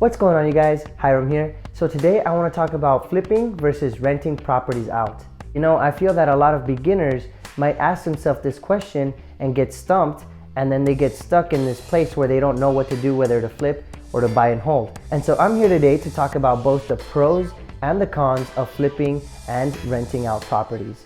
What's going on, you guys? Hiram here. So today I want to talk about flipping versus renting properties out. I feel that a lot of beginners might ask themselves this question and get stumped, and then they get stuck in this place where they don't know what to do, whether to flip or to buy and hold. And so I'm here today to talk about both the pros and the cons of flipping and renting out properties.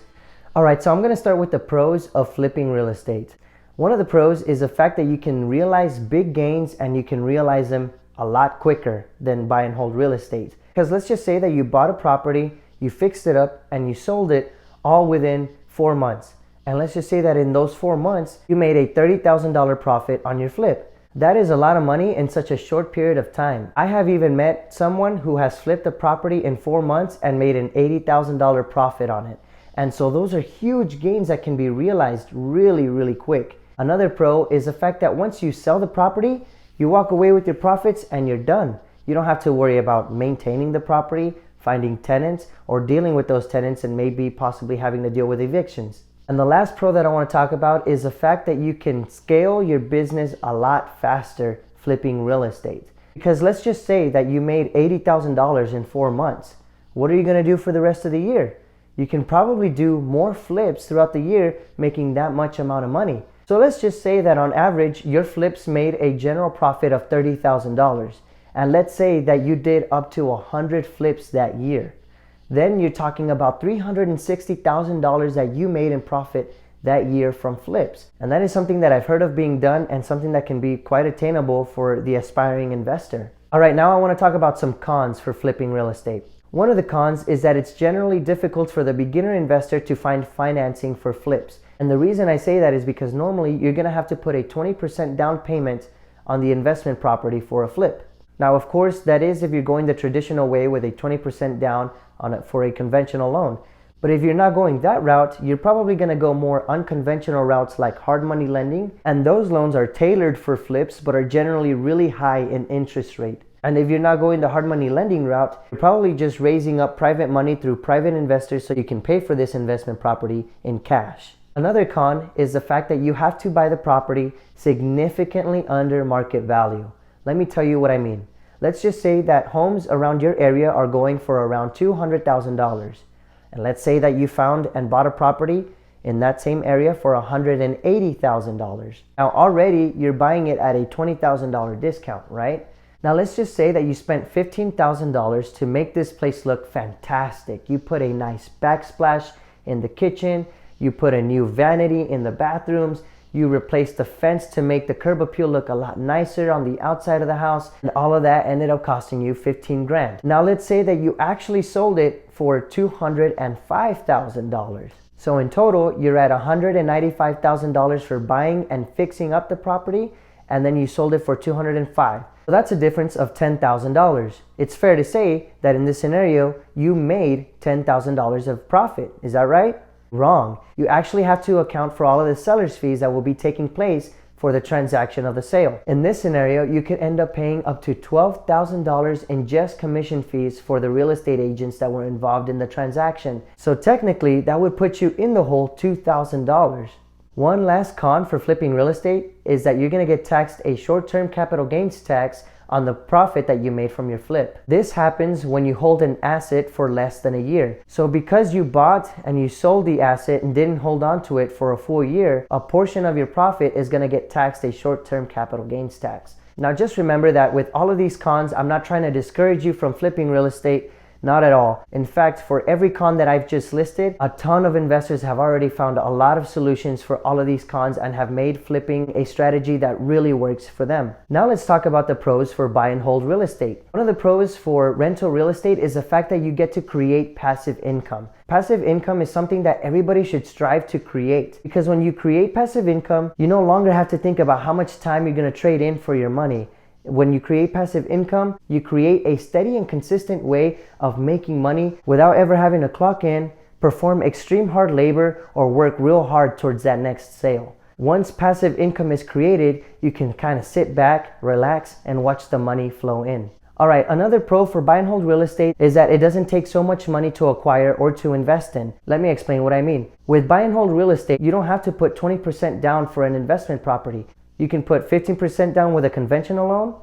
Alright, so I'm going to start with the pros of flipping real estate. One of the pros is the fact that you can realize big gains, and you can realize them a lot quicker than buy and hold real estate. Because let's just say that you bought a property, you fixed it up, and you sold it all within 4 months. And let's just say that in those 4 months, you made a $30,000 profit on your flip. That is a lot of money in such a short period of time. I have even met someone who has flipped a property in 4 months and made an $80,000 profit on it. And so those are huge gains that can be realized really quick. Another pro is the fact that once you sell the property, you walk away with your profits and you're done. You don't have to worry about maintaining the property, finding tenants, or dealing with those tenants and maybe possibly having to deal with evictions. And the last pro that I want to talk about is the fact that you can scale your business a lot faster flipping real estate. Because let's just say that you made $80,000 in 4 months. What are you going to do for the rest of the year? You can probably do more flips throughout the year, making that much amount of money. So let's just say that on average, your flips made a general profit of $30,000. And let's say that you did up to 100 flips that year. Then you're talking about $360,000 that you made in profit that year from flips. And that is something that I've heard of being done, and something that can be quite attainable for the aspiring investor. All right, now I want to talk about some cons for flipping real estate. One of the cons is that it's generally difficult for the beginner investor to find financing for flips. And the reason I say that is because normally you're going to have to put a 20% down payment on the investment property for a flip. Now, of course, that is if you're going the traditional way with a 20% down for a conventional loan. But if you're not going that route, you're probably going to go more unconventional routes like hard money lending. And those loans are tailored for flips but are generally really high in interest rate. And if you're not going the hard money lending route, you're probably just raising up private money through private investors so you can pay for this investment property in cash. Another con is the fact that you have to buy the property significantly under market value. Let me tell you what I mean. Let's just say that homes around your area are going for around $200,000. And let's say that you found and bought a property in that same area for $180,000. Now already you're buying it at a $20,000 discount, right? Now let's just say that you spent $15,000 to make this place look fantastic. You put a nice backsplash in the kitchen. You put a new vanity in the bathrooms. You replaced the fence to make the curb appeal look a lot nicer on the outside of the house. And all of that ended up costing you 15 grand. Now let's say that you actually sold it for $205,000. So in total, you're at $195,000 for buying and fixing up the property. And then you sold it for $205,000. So that's a difference of $10,000. It's fair to say that in this scenario, you made $10,000 of profit. Is that right? Wrong. You actually have to account for all of the seller's fees that will be taking place for the transaction of the sale. In this scenario, you could end up paying up to $12,000 in just commission fees for the real estate agents that were involved in the transaction. So technically, that would put you in the hole $2,000. One last con for flipping real estate is that you're going to get taxed a short-term capital gains tax on the profit that you made from your flip. This happens when you hold an asset for less than a year. So because you bought and you sold the asset and didn't hold on to it for a full year, a portion of your profit is going to get taxed a short-term capital gains tax. Now just remember that with all of these cons, I'm not trying to discourage you from flipping real estate. Not at all. In fact, for every con that I've just listed, a ton of investors have already found a lot of solutions for all of these cons and have made flipping a strategy that really works for them. Now let's talk about the pros for buy and hold real estate. One of the pros for rental real estate is the fact that you get to create passive income. Passive income is something that everybody should strive to create, because when you create passive income, you no longer have to think about how much time you're going to trade in for your money. When you create passive income, you create a steady and consistent way of making money without ever having to clock in, perform extreme hard labor, or work real hard towards that next sale. Once passive income is created, you can kind of sit back, relax, and watch the money flow in. All right, another pro for buy and hold real estate is that it doesn't take so much money to acquire or to invest in. Let me explain what I mean. With buy and hold real estate, you don't have to put 20% down for an investment property. You can put 15% down with a conventional loan,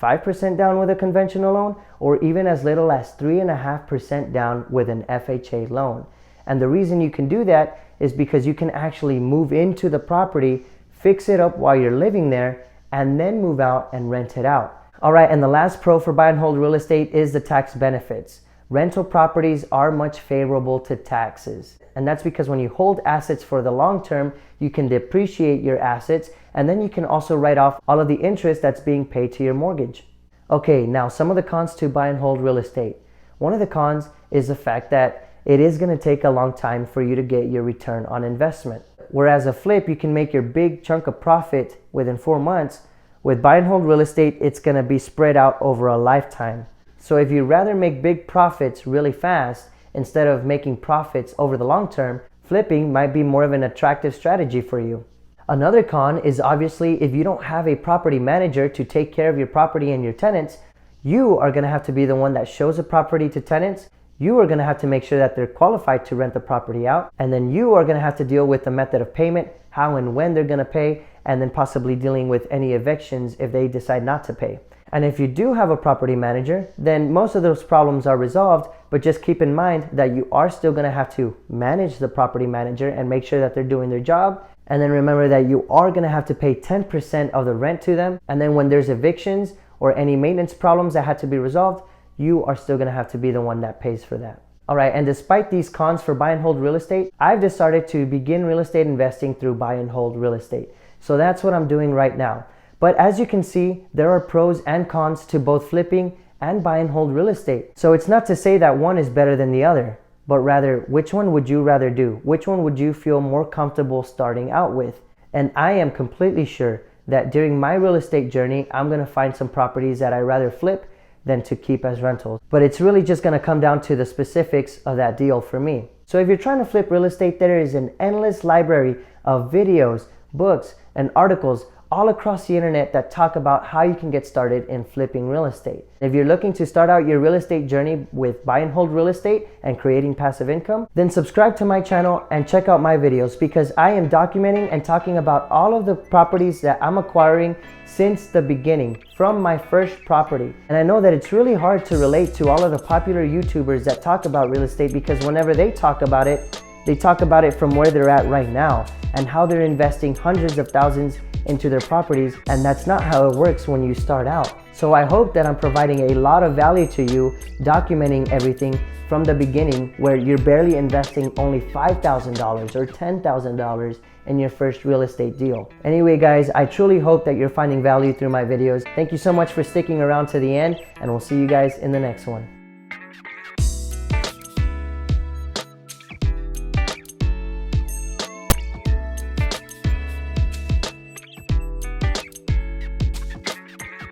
5% down with a conventional loan, or even as little as 3.5% down with an FHA loan. And the reason you can do that is because you can actually move into the property, fix it up while you're living there, and then move out and rent it out. All right, and the last pro for buy and hold real estate is the tax benefits. Rental properties are much favorable to taxes. And that's because when you hold assets for the long term, you can depreciate your assets, and then you can also write off all of the interest that's being paid to your mortgage. Okay, now some of the cons to buy and hold real estate. One of the cons is the fact that it is going to take a long time for you to get your return on investment. Whereas a flip, you can make your big chunk of profit within 4 months. With buy and hold real estate, it's going to be spread out over a lifetime. So if you'd rather make big profits really fast instead of making profits over the long term, flipping might be more of an attractive strategy for you. Another con is obviously if you don't have a property manager to take care of your property and your tenants, you are going to have to be the one that shows the property to tenants. You are going to have to make sure that they're qualified to rent the property out. And then you are going to have to deal with the method of payment, how and when they're going to pay, and then possibly dealing with any evictions if they decide not to pay. And if you do have a property manager, then most of those problems are resolved, but just keep in mind that you are still going to have to manage the property manager and make sure that they're doing their job. And then remember that you are going to have to pay 10% of the rent to them. And then when there's evictions or any maintenance problems that had to be resolved, you are still going to have to be the one that pays for that. All right, and despite these cons for buy and hold real estate, I've decided to begin real estate investing through buy and hold real estate. So that's what I'm doing right now. But as you can see, there are pros and cons to both flipping and buy and hold real estate. So it's not to say that one is better than the other, but rather, which one would you rather do? Which one would you feel more comfortable starting out with? And I am completely sure that during my real estate journey, I'm gonna find some properties that I'd rather flip than to keep as rentals. But it's really just gonna come down to the specifics of that deal for me. So if you're trying to flip real estate, there is an endless library of videos, books, and articles all across the internet that talk about how you can get started in flipping real estate. If you're looking to start out your real estate journey with buy and hold real estate and creating passive income, then subscribe to my channel and check out my videos, because I am documenting and talking about all of the properties that I'm acquiring since the beginning, from my first property. And I know that it's really hard to relate to all of the popular YouTubers that talk about real estate, because whenever they talk about it, they talk about it from where they're at right now and how they're investing hundreds of thousands into their properties, and that's not how it works when you start out. So I hope that I'm providing a lot of value to you, documenting everything from the beginning, where you're barely investing only $5,000 or $10,000 in your first real estate deal. Anyway guys, I truly hope that you're finding value through my videos. Thank you so much for sticking around to the end, and we'll see you guys in the next one.